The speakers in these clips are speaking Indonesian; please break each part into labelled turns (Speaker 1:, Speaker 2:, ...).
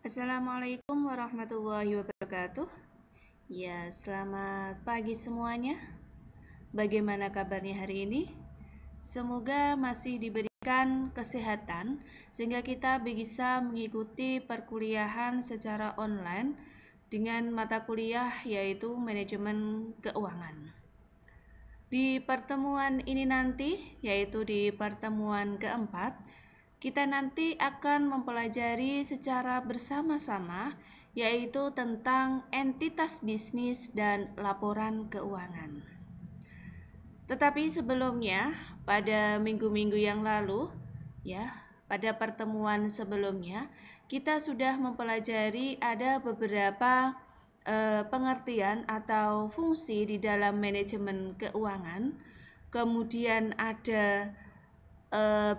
Speaker 1: Assalamualaikum warahmatullahi wabarakatuh. Ya, selamat pagi semuanya. Bagaimana kabarnya hari ini? Semoga masih diberikan kesehatan sehingga kita bisa mengikuti perkuliahan secara online dengan mata kuliah yaitu manajemen keuangan. Di pertemuan ini nanti, yaitu di pertemuan keempat, kita nanti akan mempelajari secara bersama-sama yaitu tentang entitas bisnis dan laporan keuangan. Tetapi sebelumnya, pada minggu-minggu yang lalu, pada pertemuan sebelumnya, kita sudah mempelajari ada beberapa pengertian atau fungsi di dalam manajemen keuangan. Kemudian ada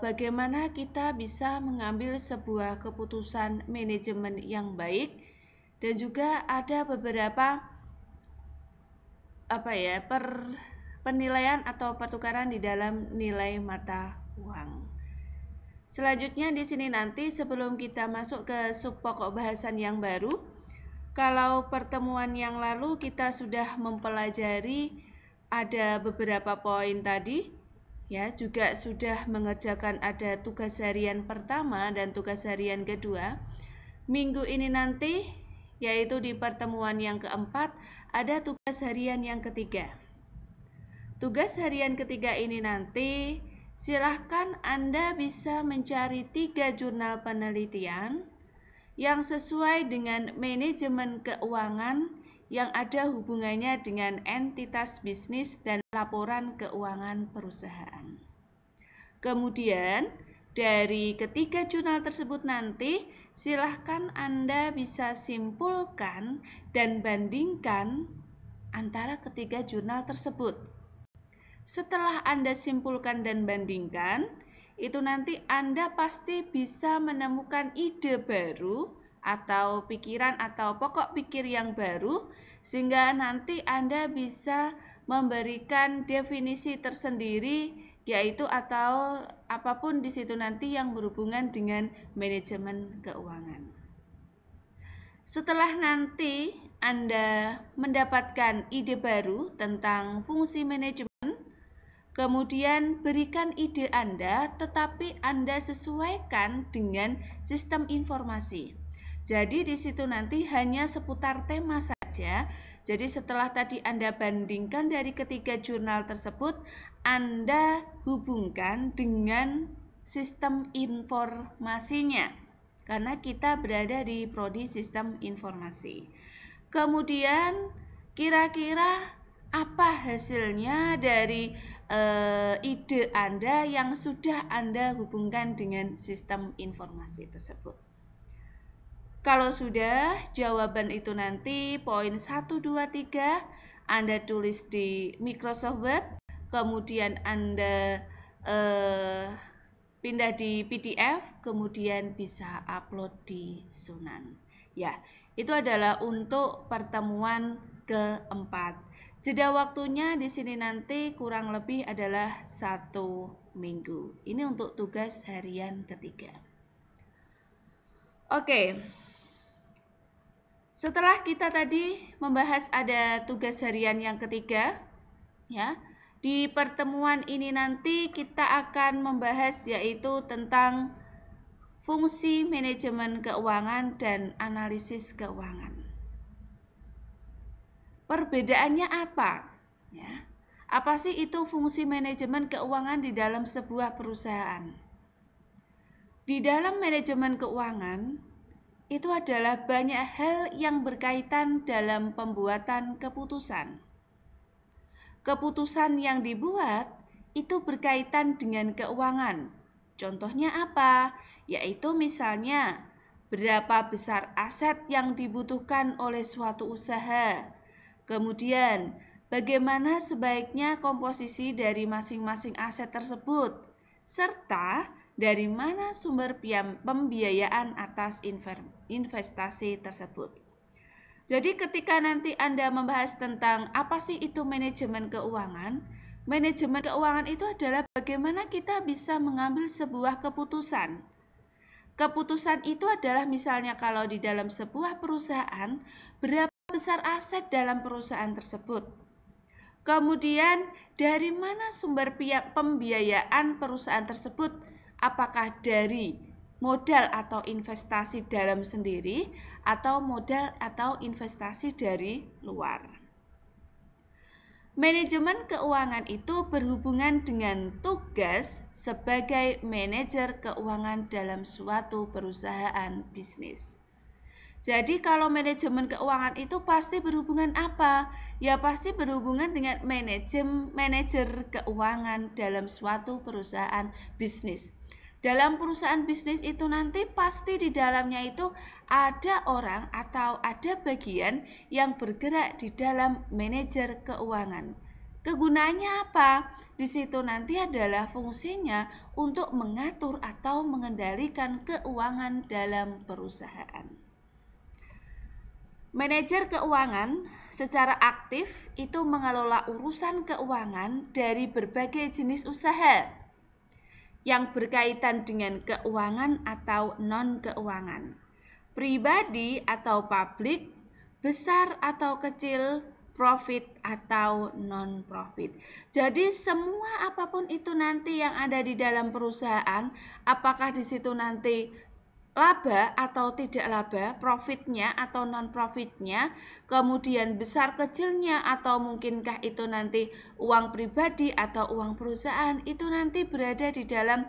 Speaker 1: bagaimana kita bisa mengambil sebuah keputusan manajemen yang baik, dan juga ada beberapa penilaian atau pertukaran di dalam nilai mata uang. Selanjutnya di sini nanti sebelum kita masuk ke sub pokok bahasan yang baru, kalau pertemuan yang lalu kita sudah mempelajari ada beberapa poin tadi, juga sudah mengerjakan ada tugas harian pertama dan tugas harian kedua. Minggu ini nanti, yaitu di pertemuan yang keempat, ada tugas harian yang ketiga. Tugas harian ketiga ini nanti, silahkan Anda bisa mencari 3 jurnal penelitian yang sesuai dengan manajemen keuangan yang ada hubungannya dengan entitas bisnis dan laporan keuangan perusahaan. Kemudian, dari ketiga jurnal tersebut nanti, silahkan Anda bisa simpulkan dan bandingkan antara ketiga jurnal tersebut. Setelah Anda simpulkan dan bandingkan, itu nanti Anda pasti bisa menemukan ide baru atau pikiran atau pokok pikir yang baru, sehingga nanti Anda bisa memberikan definisi tersendiri, yaitu atau apapun di situ nanti yang berhubungan dengan manajemen keuangan. Setelah nanti Anda mendapatkan ide baru tentang fungsi manajemen, kemudian berikan ide Anda, tetapi Anda sesuaikan dengan sistem informasi. Jadi di situ nanti hanya seputar tema saja. Jadi setelah tadi Anda bandingkan dari ketiga jurnal tersebut, Anda hubungkan dengan sistem informasinya. Karena kita berada di prodi sistem informasi. Kemudian kira-kira apa hasilnya dari ide Anda yang sudah Anda hubungkan dengan sistem informasi tersebut? Kalau sudah, jawaban itu nanti poin 1, 2, 3 Anda tulis di Microsoft Word, kemudian Anda pindah di PDF, kemudian bisa upload di Sunan. Ya, itu adalah untuk pertemuan keempat. Jeda waktunya di sini nanti kurang lebih adalah 1 minggu. Ini untuk tugas harian ketiga. Oke. Setelah kita tadi membahas ada tugas harian yang ketiga, di pertemuan ini nanti kita akan membahas yaitu tentang fungsi manajemen keuangan dan analisis keuangan. Perbedaannya apa? Apa sih itu fungsi manajemen keuangan di dalam sebuah perusahaan? Di dalam manajemen keuangan, itu adalah banyak hal yang berkaitan dalam pembuatan keputusan. Keputusan yang dibuat itu berkaitan dengan keuangan. Contohnya apa? Yaitu misalnya berapa besar aset yang dibutuhkan oleh suatu usaha. Kemudian, bagaimana sebaiknya komposisi dari masing-masing aset tersebut, serta dari mana sumber pembiayaan atas investasi tersebut. Jadi ketika nanti Anda membahas tentang apa sih itu manajemen keuangan itu adalah bagaimana kita bisa mengambil sebuah keputusan. Keputusan itu adalah misalnya kalau di dalam sebuah perusahaan, berapa besar aset dalam perusahaan tersebut. Kemudian dari mana sumber pembiayaan perusahaan tersebut? Apakah dari modal atau investasi dalam sendiri atau modal atau investasi dari luar? Manajemen keuangan itu berhubungan dengan tugas sebagai manajer keuangan dalam suatu perusahaan bisnis. Jadi kalau manajemen keuangan itu pasti berhubungan apa? Ya pasti berhubungan dengan manajer keuangan dalam suatu perusahaan bisnis. Dalam perusahaan bisnis itu nanti pasti di dalamnya itu ada orang atau ada bagian yang bergerak di dalam manajer keuangan. Kegunaannya apa? Di situ nanti adalah fungsinya untuk mengatur atau mengendalikan keuangan dalam perusahaan. Manajer keuangan secara aktif itu mengelola urusan keuangan dari berbagai jenis usaha yang berkaitan dengan keuangan atau non-keuangan, pribadi atau publik, besar atau kecil, profit atau non-profit. Jadi semua apapun itu nanti yang ada di dalam perusahaan, apakah di situ nanti laba atau tidak laba, profitnya atau non-profitnya, kemudian besar kecilnya atau mungkinkah itu nanti uang pribadi atau uang perusahaan, itu nanti berada di dalam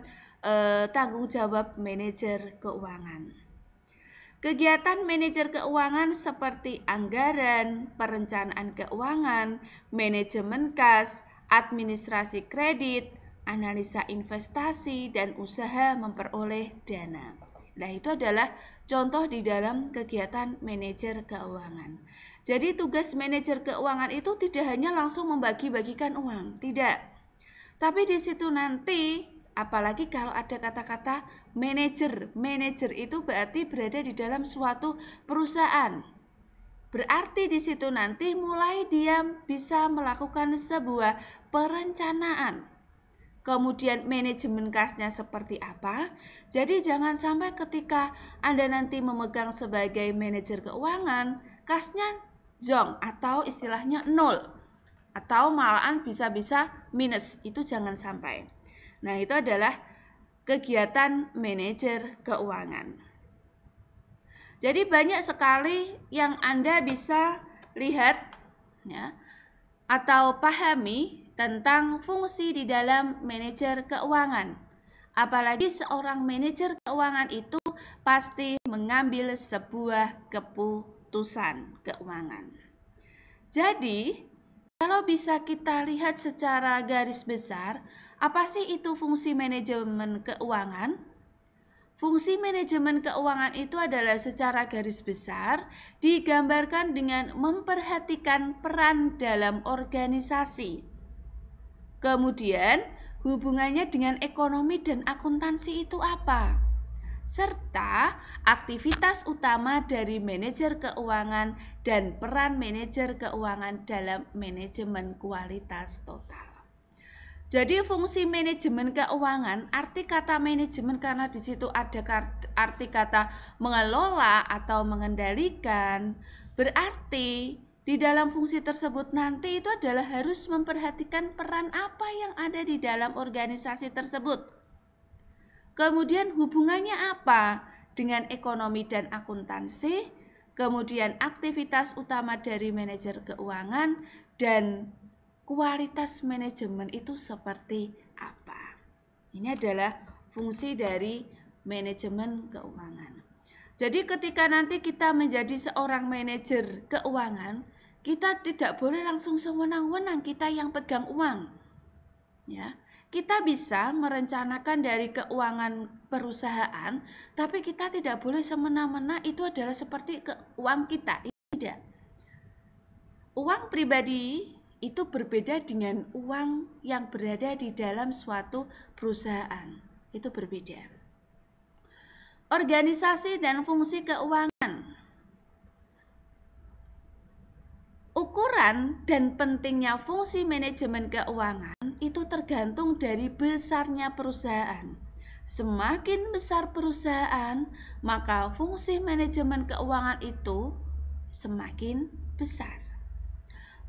Speaker 1: tanggung jawab manajer keuangan. Kegiatan manajer keuangan seperti anggaran, perencanaan keuangan, manajemen kas, administrasi kredit, analisa investasi, dan usaha memperoleh dana. Nah, itu adalah contoh di dalam kegiatan manajer keuangan. Jadi tugas manajer keuangan itu tidak hanya langsung membagi-bagikan uang, tidak. Tapi di situ nanti, apalagi kalau ada kata-kata manajer, manajer itu berarti berada di dalam suatu perusahaan. Berarti di situ nanti mulai dia bisa melakukan sebuah perencanaan. Kemudian manajemen kasnya seperti apa? Jadi jangan sampai ketika Anda nanti memegang sebagai manajer keuangan, kasnya zong atau istilahnya nol. Atau malahan bisa-bisa minus, itu jangan sampai. Nah, itu adalah kegiatan manajer keuangan. Jadi banyak sekali yang Anda bisa lihat ya, atau pahami tentang fungsi di dalam manajer keuangan. Apalagi seorang manajer keuangan itu pasti mengambil sebuah keputusan keuangan. Jadi, kalau bisa kita lihat secara garis besar, apa sih itu fungsi manajemen keuangan? Fungsi manajemen keuangan itu adalah secara garis besar digambarkan dengan memperhatikan peran dalam organisasi. Kemudian, hubungannya dengan ekonomi dan akuntansi itu apa? Serta aktivitas utama dari manajer keuangan dan peran manajer keuangan dalam manajemen kualitas total. Jadi fungsi manajemen keuangan, arti kata manajemen karena di situ ada arti kata mengelola atau mengendalikan, berarti di dalam fungsi tersebut nanti itu adalah harus memperhatikan peran apa yang ada di dalam organisasi tersebut. Kemudian hubungannya apa dengan ekonomi dan akuntansi, kemudian aktivitas utama dari manajer keuangan, dan kualitas manajemen itu seperti apa. Ini adalah fungsi dari manajemen keuangan. Jadi ketika nanti kita menjadi seorang manajer keuangan, kita tidak boleh langsung sewenang-wenang kita yang pegang uang. Ya, kita bisa merencanakan dari keuangan perusahaan, tapi kita tidak boleh semena-mena itu adalah seperti uang kita. Tidak. Uang pribadi itu berbeda dengan uang yang berada di dalam suatu perusahaan. Itu berbeda. Organisasi dan fungsi keuangan. Ukuran dan pentingnya fungsi manajemen keuangan itu tergantung dari besarnya perusahaan. Semakin besar perusahaan, maka fungsi manajemen keuangan itu semakin besar.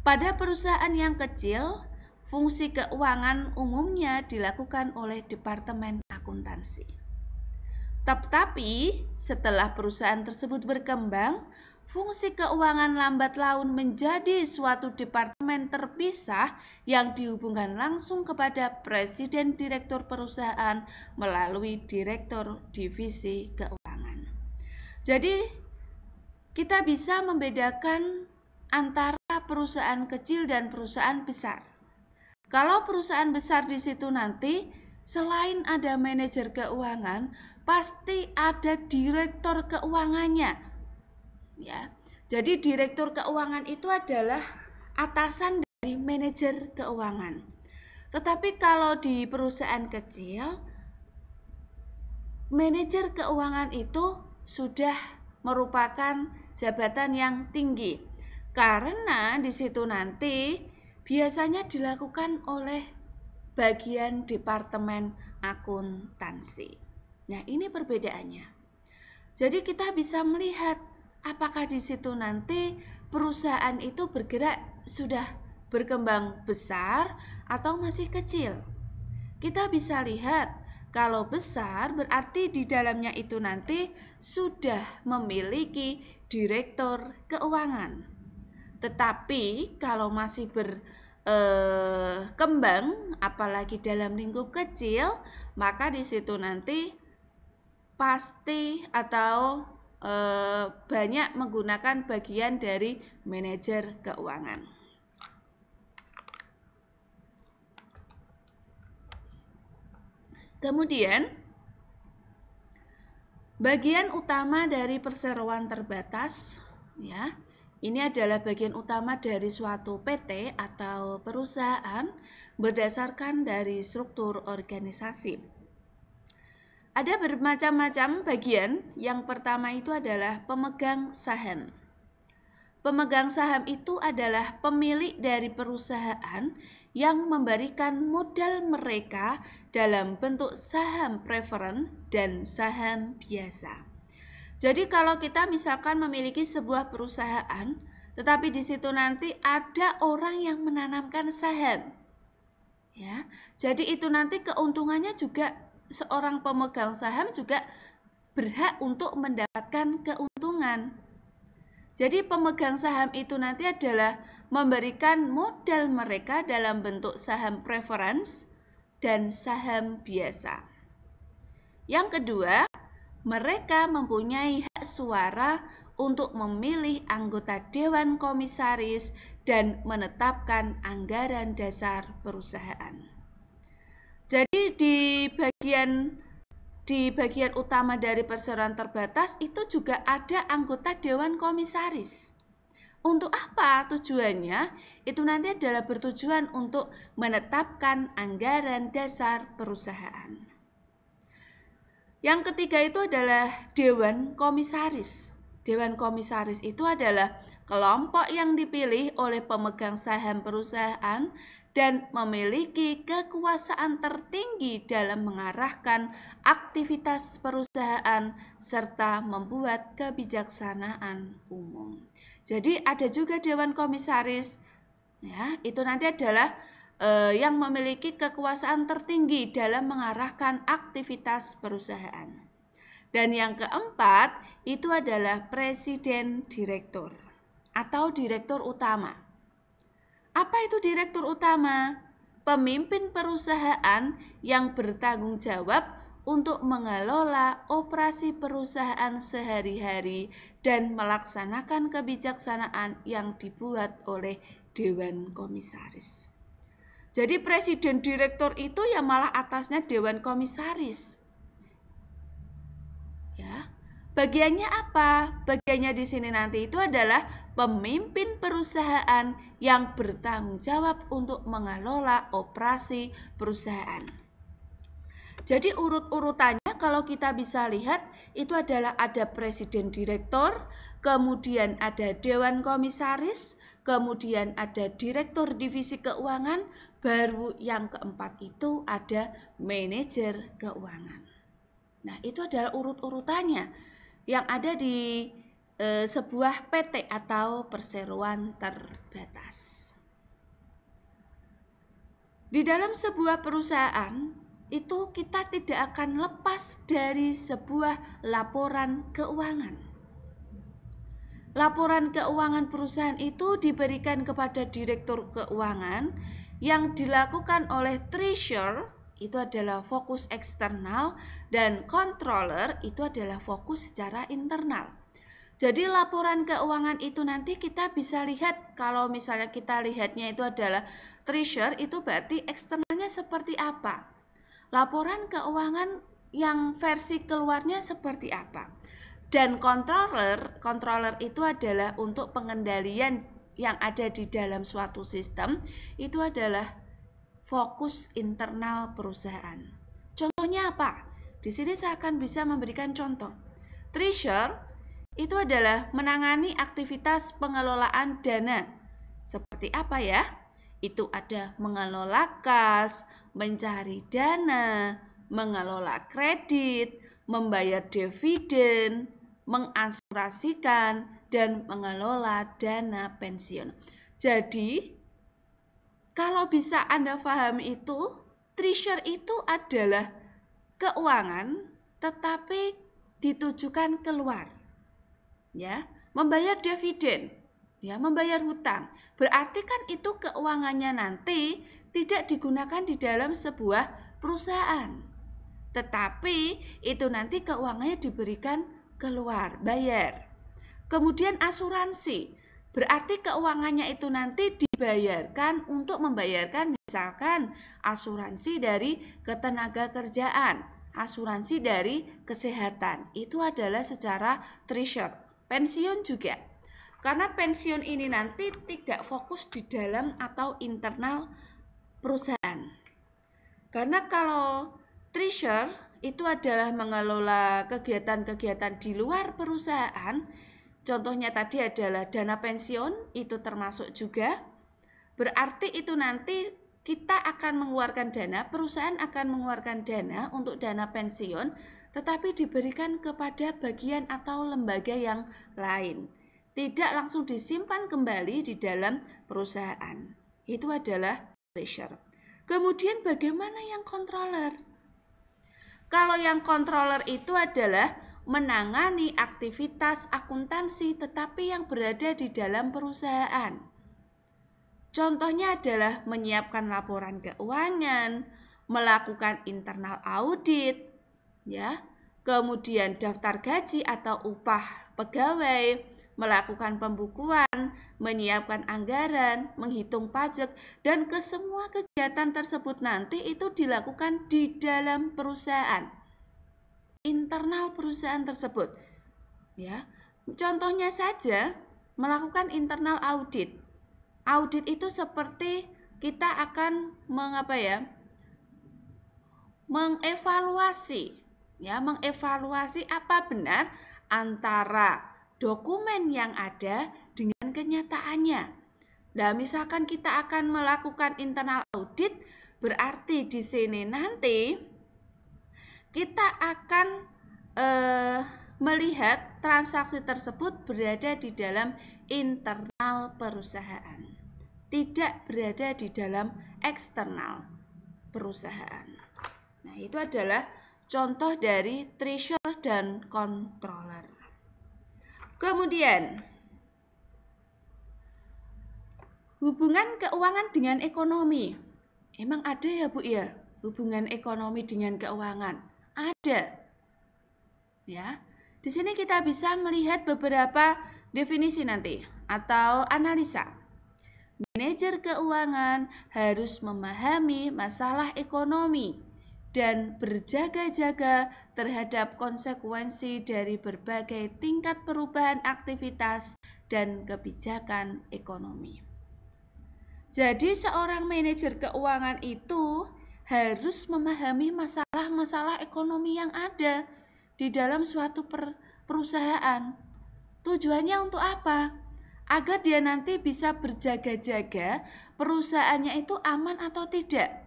Speaker 1: Pada perusahaan yang kecil, fungsi keuangan umumnya dilakukan oleh departemen akuntansi. Tetapi setelah perusahaan tersebut berkembang, fungsi keuangan lambat laun menjadi suatu departemen terpisah yang dihubungkan langsung kepada presiden direktur perusahaan melalui direktur divisi keuangan. Jadi kita bisa membedakan antara perusahaan kecil dan perusahaan besar. Kalau perusahaan besar di situ nanti selain ada manajer keuangan, pasti ada direktur keuangannya. Ya. Jadi direktur keuangan itu adalah atasan dari manajer keuangan. Tetapi kalau di perusahaan kecil, manajer keuangan itu sudah merupakan jabatan yang tinggi. Karena di situ nanti biasanya dilakukan oleh bagian departemen akuntansi. Nah, ini perbedaannya. Jadi kita bisa melihat apakah di situ nanti perusahaan itu bergerak sudah berkembang besar atau masih kecil. Kita bisa lihat kalau besar berarti di dalamnya itu nanti sudah memiliki direktur keuangan. Tetapi kalau masih berkembang, apalagi dalam lingkup kecil, maka di situ nanti pasti atau banyak menggunakan bagian dari manajer keuangan. Kemudian, bagian utama dari perseroan terbatas, ya, ini adalah bagian utama dari suatu PT atau perusahaan berdasarkan dari struktur organisasi. Ada bermacam-macam bagian. Yang pertama itu adalah pemegang saham. Pemegang saham itu adalah pemilik dari perusahaan yang memberikan modal mereka dalam bentuk saham preferen dan saham biasa. Jadi kalau kita misalkan memiliki sebuah perusahaan, tetapi di situ nanti ada orang yang menanamkan saham. Ya, jadi itu nanti keuntungannya juga seorang pemegang saham juga berhak untuk mendapatkan keuntungan. Jadi pemegang saham itu nanti adalah memberikan modal mereka dalam bentuk saham preference dan saham biasa. Yang kedua, mereka mempunyai hak suara untuk memilih anggota dewan komisaris dan menetapkan anggaran dasar perusahaan. Jadi di bagian utama dari perseroan terbatas itu juga ada anggota dewan komisaris. Untuk apa tujuannya? Itu nanti adalah bertujuan untuk menetapkan anggaran dasar perusahaan. Yang ketiga itu adalah dewan komisaris. Dewan komisaris itu adalah kelompok yang dipilih oleh pemegang saham perusahaan dan memiliki kekuasaan tertinggi dalam mengarahkan aktivitas perusahaan serta membuat kebijaksanaan umum. Jadi ada juga dewan komisaris, ya, itu nanti adalah yang memiliki kekuasaan tertinggi dalam mengarahkan aktivitas perusahaan. Dan yang keempat itu adalah presiden direktur atau direktur utama. Apa itu direktur utama? Pemimpin perusahaan yang bertanggung jawab untuk mengelola operasi perusahaan sehari-hari dan melaksanakan kebijaksanaan yang dibuat oleh dewan komisaris. Jadi presiden direktur itu ya malah atasnya dewan komisaris. Ya. Bagiannya apa? Bagiannya di sini nanti itu adalah pemimpin perusahaan yang bertanggung jawab untuk mengelola operasi perusahaan. Jadi urut-urutannya kalau kita bisa lihat itu adalah ada presiden direktur, kemudian ada dewan komisaris, kemudian ada direktur divisi keuangan, baru yang keempat itu ada manajer keuangan. Nah, itu adalah urut-urutannya yang ada di sebuah PT atau perseroan terbatas. Di dalam sebuah perusahaan, itu kita tidak akan lepas dari sebuah laporan keuangan. Laporan keuangan perusahaan itu diberikan kepada direktur keuangan yang dilakukan oleh treasurer, itu adalah fokus eksternal, dan controller itu adalah fokus secara internal. Jadi laporan keuangan itu nanti kita bisa lihat, kalau misalnya kita lihatnya itu adalah treasurer, itu berarti eksternalnya seperti apa. Laporan keuangan yang versi keluarnya seperti apa. Dan controller itu adalah untuk pengendalian yang ada di dalam suatu sistem, itu adalah fokus internal perusahaan. Contohnya apa? Di sini saya akan bisa memberikan contoh. Treasurer itu adalah menangani aktivitas pengelolaan dana. Seperti apa ya? Itu ada mengelola kas, mencari dana, mengelola kredit, membayar dividen, mengasurasikan, dan mengelola dana pensiun. Jadi, kalau bisa Anda pahami itu, treasurer itu adalah keuangan tetapi ditujukan keluar. Ya, membayar dividen, ya, membayar hutang. Berarti kan itu keuangannya nanti tidak digunakan di dalam sebuah perusahaan. Tetapi itu nanti keuangannya diberikan keluar, bayar. Kemudian asuransi. Berarti keuangannya itu nanti dibayarkan untuk membayarkan misalkan asuransi dari ketenagakerjaan, asuransi dari kesehatan. Itu adalah secara treasurer. Pensiun juga, karena pensiun ini nanti tidak fokus di dalam atau internal perusahaan. Karena kalau treasurer itu adalah mengelola kegiatan-kegiatan di luar perusahaan, contohnya tadi adalah dana pensiun, itu termasuk juga. Berarti itu nanti kita akan mengeluarkan dana, perusahaan akan mengeluarkan dana untuk dana pensiun, tetapi diberikan kepada bagian atau lembaga yang lain. Tidak langsung disimpan kembali di dalam perusahaan. Itu adalah treasurer. Kemudian bagaimana yang controller? Kalau yang controller itu adalah menangani aktivitas akuntansi tetapi yang berada di dalam perusahaan. Contohnya adalah menyiapkan laporan keuangan, melakukan internal audit, ya, kemudian daftar gaji atau upah pegawai, melakukan pembukuan, menyiapkan anggaran, menghitung pajak, dan kesemua kegiatan tersebut nanti itu dilakukan di dalam perusahaan, internal perusahaan tersebut. Ya, contohnya saja melakukan internal audit. Audit itu seperti kita akan mengevaluasi apa benar antara dokumen yang ada dengan kenyataannya. Nah, misalkan kita akan melakukan internal audit, berarti di sini nanti kita akan melihat transaksi tersebut berada di dalam internal perusahaan, tidak berada di dalam eksternal perusahaan. Nah, itu adalah contoh dari treasurer dan controller. Kemudian, hubungan keuangan dengan ekonomi. Emang ada ya, Bu ya, hubungan ekonomi dengan keuangan? Ada. Ya. Di sini kita bisa melihat beberapa definisi nanti atau analisa. Manajer keuangan harus memahami masalah ekonomi dan berjaga-jaga terhadap konsekuensi dari berbagai tingkat perubahan aktivitas dan kebijakan ekonomi. Jadi seorang manajer keuangan itu harus memahami masalah-masalah ekonomi yang ada di dalam suatu perusahaan. Tujuannya untuk apa? Agar dia nanti bisa berjaga-jaga perusahaannya itu aman atau tidak.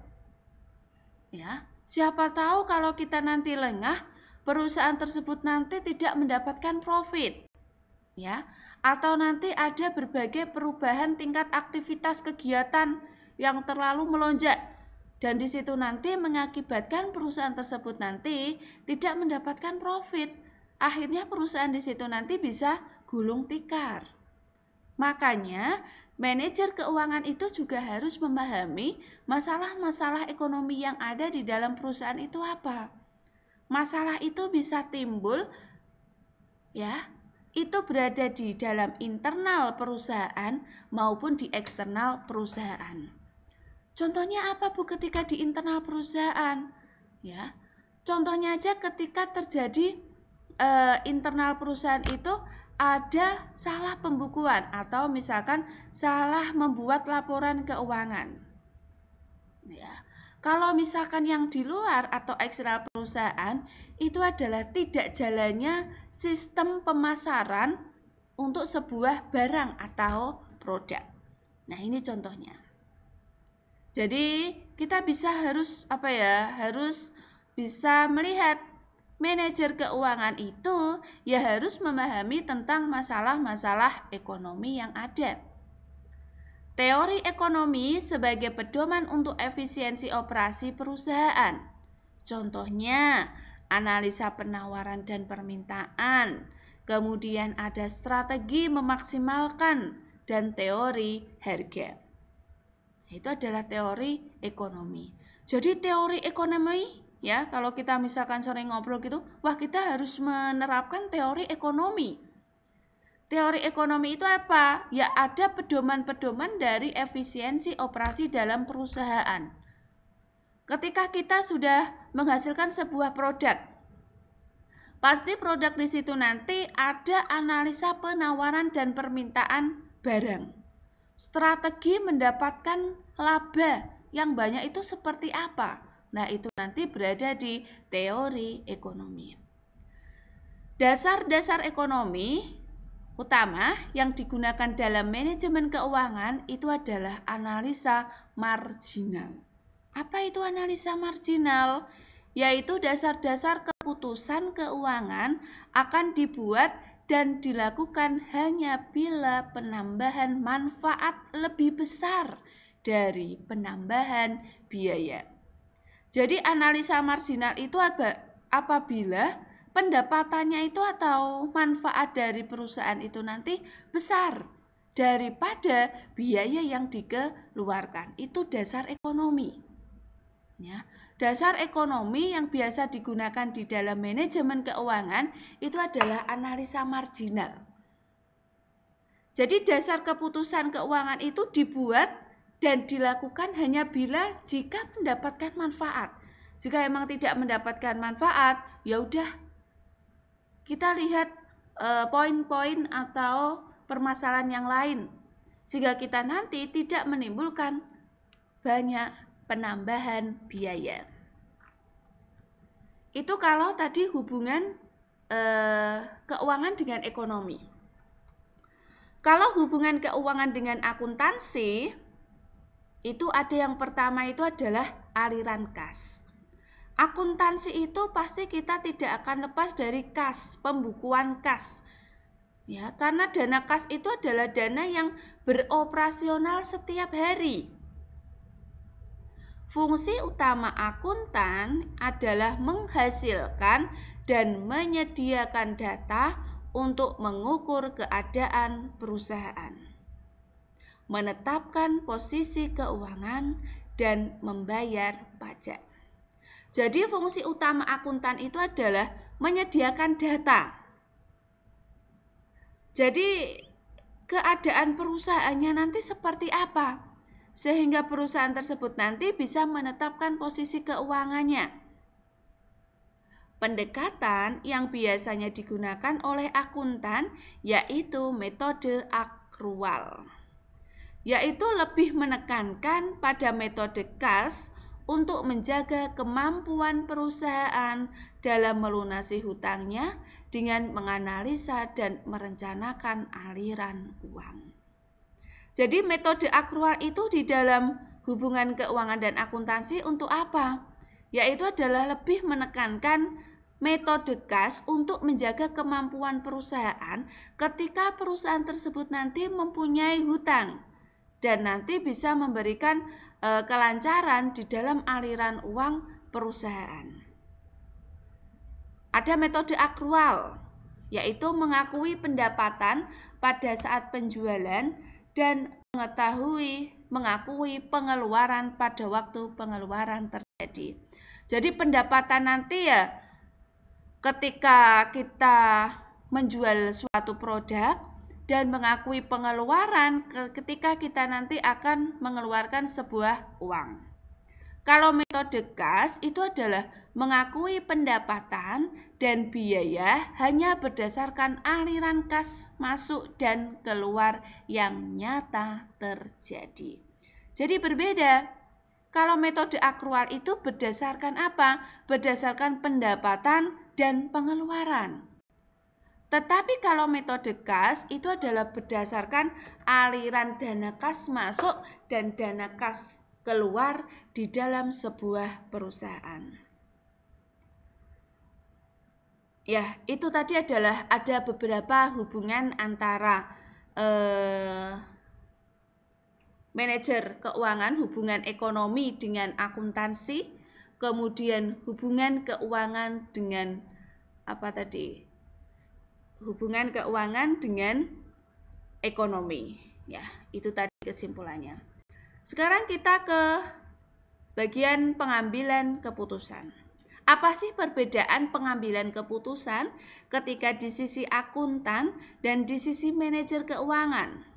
Speaker 1: Ya, siapa tahu kalau kita nanti lengah, perusahaan tersebut nanti tidak mendapatkan profit, ya, atau nanti ada berbagai perubahan tingkat aktivitas kegiatan yang terlalu melonjak, dan di situ nanti mengakibatkan perusahaan tersebut nanti tidak mendapatkan profit. Akhirnya perusahaan di situ nanti bisa gulung tikar. Makanya manajer keuangan itu juga harus memahami masalah-masalah ekonomi yang ada di dalam perusahaan itu apa. Masalah itu bisa timbul, ya, itu berada di dalam internal perusahaan maupun di eksternal perusahaan. Contohnya apa, Bu, ketika di internal perusahaan? Ya, contohnya aja ketika terjadi internal perusahaan itu ada salah pembukuan atau misalkan salah membuat laporan keuangan. Ya, kalau misalkan yang di luar atau eksternal perusahaan itu adalah tidak jalannya sistem pemasaran untuk sebuah barang atau produk. Nah, ini contohnya. Jadi kita harus bisa melihat manajer keuangan itu ya harus memahami tentang masalah-masalah ekonomi yang ada. Teori ekonomi sebagai pedoman untuk efisiensi operasi perusahaan. Contohnya, analisa penawaran dan permintaan. Kemudian ada strategi memaksimalkan dan teori harga. Itu adalah teori ekonomi. Jadi teori ekonomi, ya, kalau kita misalkan sering ngobrol gitu, wah, kita harus menerapkan teori ekonomi. Teori ekonomi itu apa? Ya, ada pedoman-pedoman dari efisiensi operasi dalam perusahaan. Ketika kita sudah menghasilkan sebuah produk, pasti produk di situ nanti ada analisa penawaran dan permintaan barang. Strategi mendapatkan laba yang banyak itu seperti apa? Nah, itu nanti berada di teori ekonomi. Dasar-dasar ekonomi utama yang digunakan dalam manajemen keuangan itu adalah analisa marginal. Apa itu analisa marginal? Yaitu dasar-dasar keputusan keuangan akan dibuat dan dilakukan hanya bila penambahan manfaat lebih besar dari penambahan biaya. Jadi analisa marginal itu apabila pendapatannya itu atau manfaat dari perusahaan itu nanti besar daripada biaya yang dikeluarkan. Itu dasar ekonomi. Ya, dasar ekonomi yang biasa digunakan di dalam manajemen keuangan itu adalah analisa marginal. Jadi dasar keputusan keuangan itu dibuat dan dilakukan hanya bila jika mendapatkan manfaat. Jika emang tidak mendapatkan manfaat, ya udah kita lihat poin-poin atau permasalahan yang lain sehingga kita nanti tidak menimbulkan banyak penambahan biaya. Itu kalau tadi hubungan keuangan dengan ekonomi. Kalau hubungan keuangan dengan akuntansi, itu ada yang pertama itu adalah aliran kas. Akuntansi itu pasti kita tidak akan lepas dari kas, pembukuan kas. Ya, karena dana kas itu adalah dana yang beroperasional setiap hari. Fungsi utama akuntan adalah menghasilkan dan menyediakan data untuk mengukur keadaan perusahaan, menetapkan posisi keuangan, dan membayar pajak. Jadi fungsi utama akuntan itu adalah menyediakan data. Jadi keadaan perusahaannya nanti seperti apa? Sehingga perusahaan tersebut nanti bisa menetapkan posisi keuangannya. Pendekatan yang biasanya digunakan oleh akuntan yaitu metode akrual, yaitu lebih menekankan pada metode kas untuk menjaga kemampuan perusahaan dalam melunasi hutangnya dengan menganalisa dan merencanakan aliran uang. Jadi metode akrual itu di dalam hubungan keuangan dan akuntansi untuk apa? Yaitu adalah lebih menekankan metode kas untuk menjaga kemampuan perusahaan ketika perusahaan tersebut nanti mempunyai hutang dan nanti bisa memberikan kelancaran di dalam aliran uang perusahaan. Ada metode akrual, yaitu mengakui pendapatan pada saat penjualan dan mengakui pengeluaran pada waktu pengeluaran terjadi. Jadi pendapatan nanti ya ketika kita menjual suatu produk dan mengakui pengeluaran ketika kita nanti akan mengeluarkan sebuah uang. Kalau metode kas itu adalah mengakui pendapatan dan biaya hanya berdasarkan aliran kas masuk dan keluar yang nyata terjadi. Jadi berbeda. Kalau metode akrual itu berdasarkan apa? Berdasarkan pendapatan dan pengeluaran. Tetapi kalau metode kas itu adalah berdasarkan aliran dana kas masuk dan dana kas keluar di dalam sebuah perusahaan. Ya, itu tadi adalah ada beberapa hubungan antara manajer keuangan, hubungan ekonomi dengan akuntansi, kemudian hubungan keuangan dengan hubungan keuangan dengan ekonomi. Ya, itu tadi kesimpulannya. Sekarang kita ke bagian pengambilan keputusan. Apa sih perbedaan pengambilan keputusan ketika di sisi akuntan dan di sisi manajer keuangan?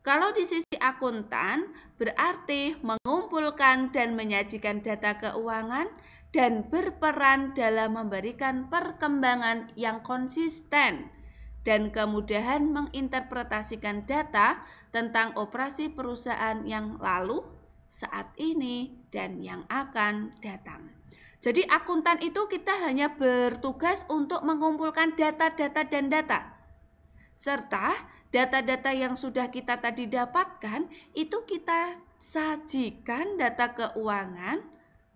Speaker 1: Kalau di sisi akuntan berarti mengumpulkan dan menyajikan data keuangan dan berperan dalam memberikan perkembangan yang konsisten dan kemudahan menginterpretasikan data tentang operasi perusahaan yang lalu, saat ini, dan yang akan datang. Jadi akuntan itu kita hanya bertugas untuk mengumpulkan data-data dan data. Serta data-data yang sudah kita tadi dapatkan itu kita sajikan data keuangan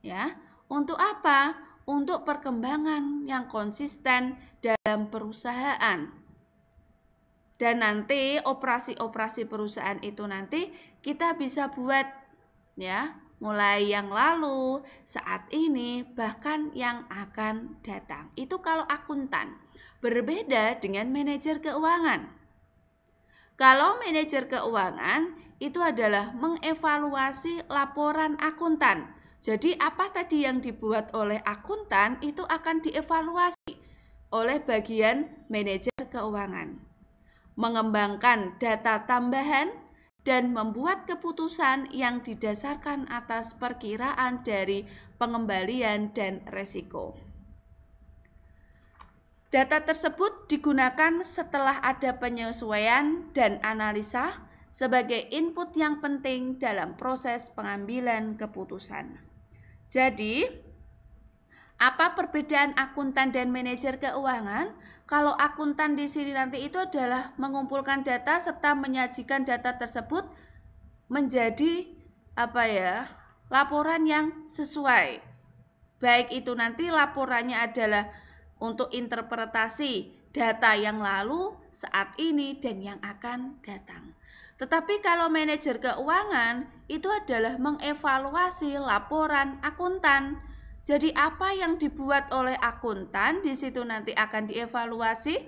Speaker 1: ya. Untuk apa? Untuk perkembangan yang konsisten dalam perusahaan. Dan nanti operasi-operasi perusahaan itu nanti kita bisa buat ya, mulai yang lalu, saat ini, bahkan yang akan datang. Itu kalau akuntan. Berbeda dengan manajer keuangan. Kalau manajer keuangan itu adalah mengevaluasi laporan akuntan. Jadi apa tadi yang dibuat oleh akuntan itu akan dievaluasi oleh bagian manajer keuangan. Mengembangkan data tambahan dan membuat keputusan yang didasarkan atas perkiraan dari pengembalian dan resiko. Data tersebut digunakan setelah ada penyesuaian dan analisa sebagai input yang penting dalam proses pengambilan keputusan. Jadi, apa perbedaan akuntan dan manajer keuangan? Kalau akuntan di sini nanti itu adalah mengumpulkan data serta menyajikan data tersebut menjadi laporan yang sesuai. Baik itu nanti laporannya adalah untuk interpretasi data yang lalu, saat ini, dan yang akan datang. Tetapi kalau manajer keuangan itu adalah mengevaluasi laporan akuntan. Jadi apa yang dibuat oleh akuntan di situ nanti akan dievaluasi,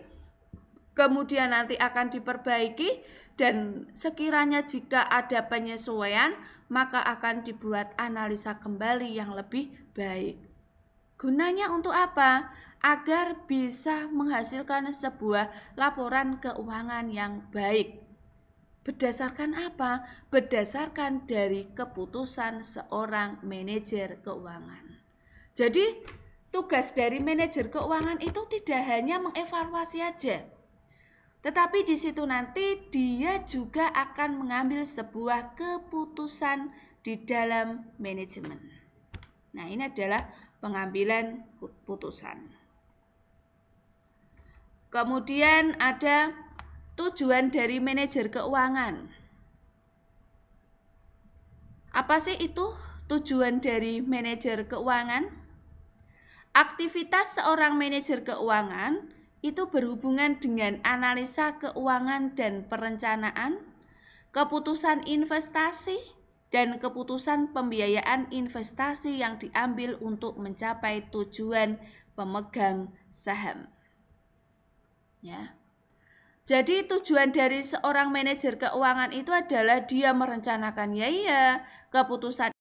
Speaker 1: kemudian nanti akan diperbaiki dan sekiranya jika ada penyesuaian maka akan dibuat analisa kembali yang lebih baik. Gunanya untuk apa? Agar bisa menghasilkan sebuah laporan keuangan yang baik. Berdasarkan apa? Berdasarkan dari keputusan seorang manajer keuangan. Jadi, tugas dari manajer keuangan itu tidak hanya mengevaluasi aja. Tetapi di situ nanti dia juga akan mengambil sebuah keputusan di dalam manajemen. Nah, ini adalah pengambilan keputusan. Kemudian ada tujuan dari manajer keuangan. Apa sih itu tujuan dari manajer keuangan? Aktivitas seorang manajer keuangan itu berhubungan dengan analisa keuangan dan perencanaan, keputusan investasi, dan keputusan pembiayaan investasi yang diambil untuk mencapai tujuan pemegang saham. Ya. Jadi tujuan dari seorang manajer keuangan itu adalah dia merencanakan keputusan